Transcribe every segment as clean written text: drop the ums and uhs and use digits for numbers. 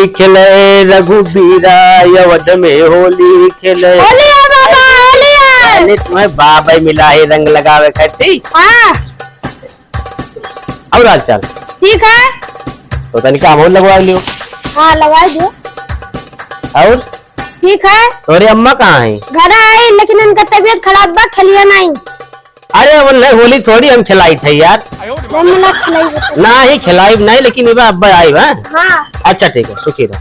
खेले रघुबीरा अवध में होली खेले। तुम्हें बाबा मिला है रंग लगावे खाती। हाँ। और हाल चाल ठीक है तो तनिका हम लगवा लियो। हाँ लगा दो। और ठीक है। तोरे अम्मा कहाँ है? घर आई लेकिन उनका तबीयत खराब बा, खलिया नहीं। अरे वो नहीं होली थोड़ी हम खिलाई थे यार। ना ही खिलाई नहीं लेकिन अब्बा आई है। हाँ। अच्छा ठीक है सुखी रहो।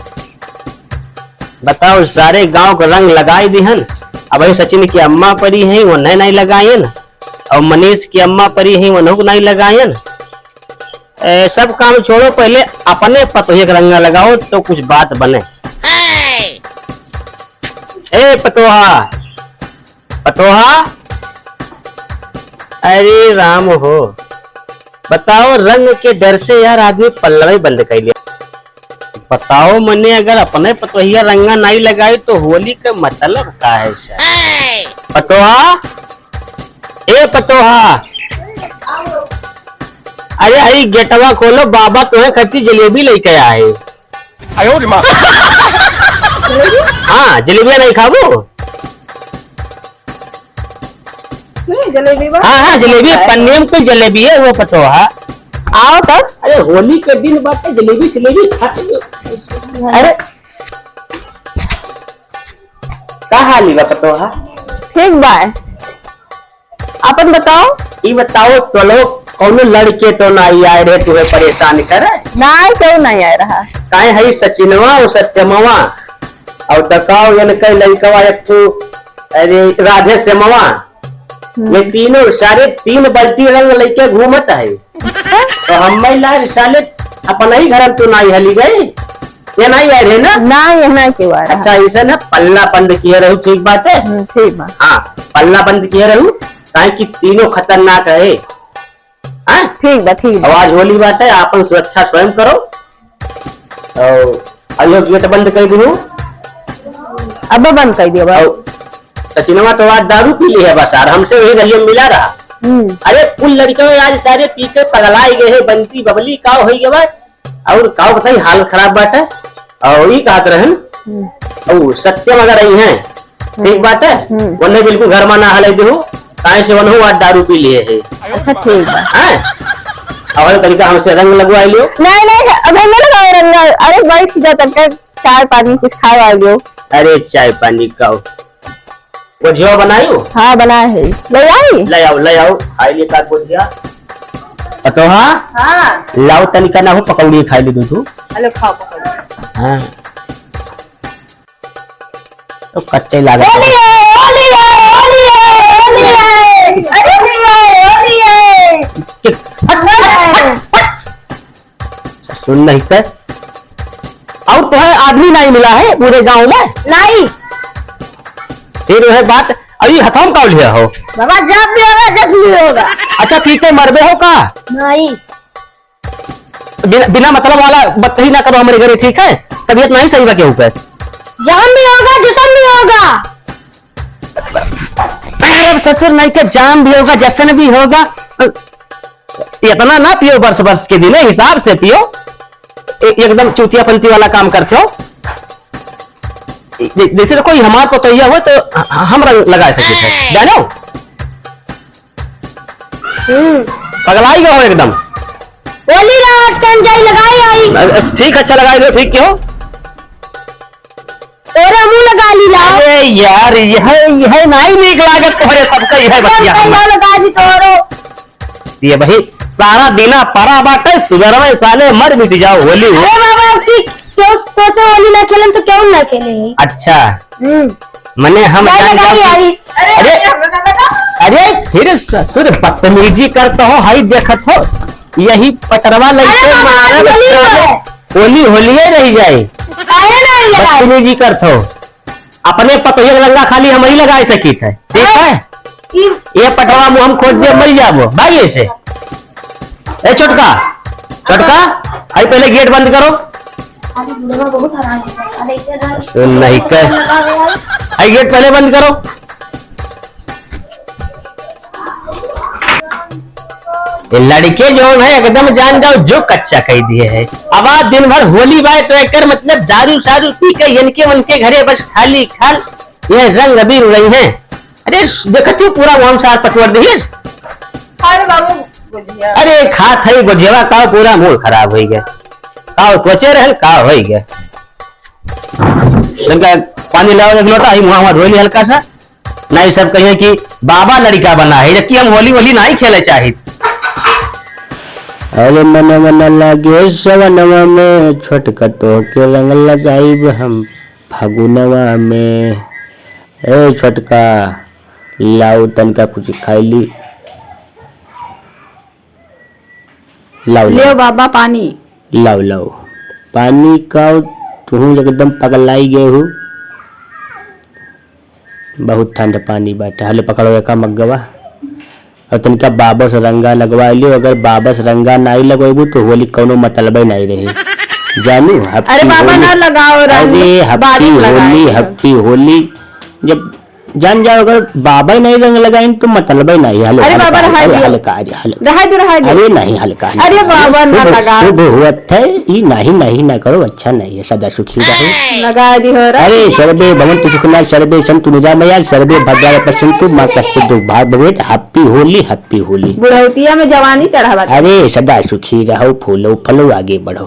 बताओ सारे गांव को रंग लगाई दी हन। अब सचिन की अम्मा परी है वो नहीं लगाई है। और मनीष की अम्मा परी है वो नहीं लगाई है। सब काम छोड़ो पहले अपने पतोही का रंगा लगाओ तो कुछ बात बने। ए पतोहा पतोहा अरे राम हो बताओ रंग के डर से यार आदमी पल्ला ही बंद कर लिया। बताओ मने अगर अपने पतोहिया रंगा नहीं लगाई तो होली का मतलब क्या है सर? पतोहा ए पतोहा अरे हरी गेटवा खोलो बाबा तुम्हें खट्टी जलेबी लेके आए। हाँ जलेबिया नहीं खाबो? जलेबी हाँ हाँ जलेबी पन्ने में कोई जलेबी है वो पतोहा। आओ तब। अरे होली के दिन बात जलेबी जलेबी खाते। अरे का हाल है पतोहा? ठीक बाय। अपन बताओ। ये बताओ तो लोग कौन लड़के तो नहीं आए रहे तुम्हें परेशान करे? नहीं क्यों नहीं आ रहा? काहे है सचिनवा और सत्यमवा और तकाओ कई लड़कवा एक तो अरे राधे श्यामवा ये तीनों सारे 3 बाल्टी रंग लेके घूमत है। तो हम साले अपना ही घर तो नहीं हली गई ये नहीं आए रहे ना? नहीं नहीं क्यों आ रहा? अच्छा ऐसा ना पल्ला बंद किए रहूं ठीक बात है। ठीक बात। हाँ पल्ला बंद किए रहूं ताकि कि तीनों खतरनाक है। ठीक बा ठीक। आवाज होली बात है आपन सुरक्षा स्वयं करो। और अयो गेट बंद कर दियो। अब बंद कर दियो। सचिनवा तो आज दारू पी ली है बस यार हमसे वही गलियों में मिला रहा। अरे कुल लड़कियों आज सारे पी के पगलाई गए है बंती बबली काव हो गया और काव बताई हाल खराब बात है। और ये कहते रहन सत्यम अगर आई है ठीक बात है उन्हें बिल्कुल घर में ना हले दो काहे से वन आज दारू पी लिए है। अच्छा ठीक है। और तरीका हमसे रंग लगवा लियो। नहीं नहीं अब हम लगाओ रंग। अरे बैठ जा तक चाय पानी कुछ खावा लियो। अरे चाय पानी का वो जो बनायो? हाँ बना है ले आओ खाई ले का गुजिया पतोहा। हाँ लाओ तनिका ना हो पकौड़ी खाई ले तू। हेलो खाओ पकौड़ी। हाँ तो कच्चे लागे सुन नहीं कर। और तो है आदमी नहीं मिला है पूरे गांव में? नहीं। फिर वह बात अभी हथम का लिया हो बाबा जब भी होगा जब भी होगा। अच्छा पी के मरबे हो का? नहीं। बिना मतलब वाला बात ही ना करो हमारे घरे ठीक है? तबीयत नहीं सही के ऊपर जान भी होगा जिसम भी होगा। ससुर नहीं के जाम भी होगा जसन भी होगा। इतना ना पियो वर्ष वर्ष के दिन हिसाब से पियो। एकदम चूतिया पंती वाला काम करते हो। जैसे तो कोई हमारे को तो यह हो तो हम रंग लगा सकते थे जानो। पगलाई गए हो एकदम। होली रात कंजाई लगाई आई। ठीक अच्छा लगाई लो ठीक क्यों? तेरा मुंह लगा ली ला। अरे यार यह नहीं नीक लागत तुम्हारे सबका यह बतिया लगा दी तोरो। ये भाई सारा दिना परा बाटे सुगर में साले मर मिट जाओ होली। अरे बाबा क्यों सोचे होली ना खेलें तो क्यों ना खेले? अच्छा मने हम अरे फिर ससुर बदतमीजी करते हो हाई देखत हो यही पटरवा लगे होली होली रह जाए बदतमीजी करते हो। अपने पतोहिया रंगा खाली हम ही लगा सकी थे ठीक है? ये पटवा मुँह हम खोज दे मर जाबो भाई से। ए छोटका छोटका आई पहले गेट बंद करो। सुन नहीं कर आई गेट पहले बंद करो। ये लड़के जो है एकदम जान जाओ जो कच्चा कह दिए है। अब आज दिन भर होली बाय तो एक मतलब दारू सारू पी के इनके उनके घरे बस खाली खाल ये रंग अबीर उड़ई है। अरे देखती हूँ पूरा वहां सार पटवर दिए। अरे बाबू गुजिया अरे खात है गुजेवा का पूरा मूड खराब हो गया का त्वचे रहल का हो गया। पानी लाओ एक लोटा ही मुहां धोली हल्का सा नहीं सब कहिए कि बाबा लड़का बना है जबकि हम होली होली नहीं खेले चाहे। अरे मन मन लगे सवनवा में छोटकटो के रंग लगाई हम फागुनवा में। ए छोटका लाओ तनका कुछ खाई ली लाओ ले बाबा पानी लाओ लाओ पानी का तू एकदम पगलाई गए हो। बहुत ठंड पानी बाटे हले पकड़ो का मग्गवा और तनिका बाबस रंगा लगवा लियो। अगर बाबस रंगा नहीं लगेबू तो होली कोनो मतलब नहीं रही जानू। अरे बाबा ना लगाओ रंग। अरे हैप्पी होली जब जान जाओ अगर बाबा नहीं रंग लगाए तो मतलब ही नहीं। अरे बाबा हल्का अरे नहीं हल्का अरे बाबा ना लगा शुभ हुआ थे ये नहीं ना करो अच्छा नहीं है सदा सुखी रहो लगा दी हो रहा। अरे सर्वे भवन्तु सुखिनः सर्वे सन्तु निरामया सर्वे भद्राणि पश्यन्तु मां कश्चित् दुर्भाग् भवेत्। हैप्पी होली बुढ़ौतिया में जवानी चढ़ावा। अरे सदा सुखी रहो फूलो फलो आगे बढ़ो।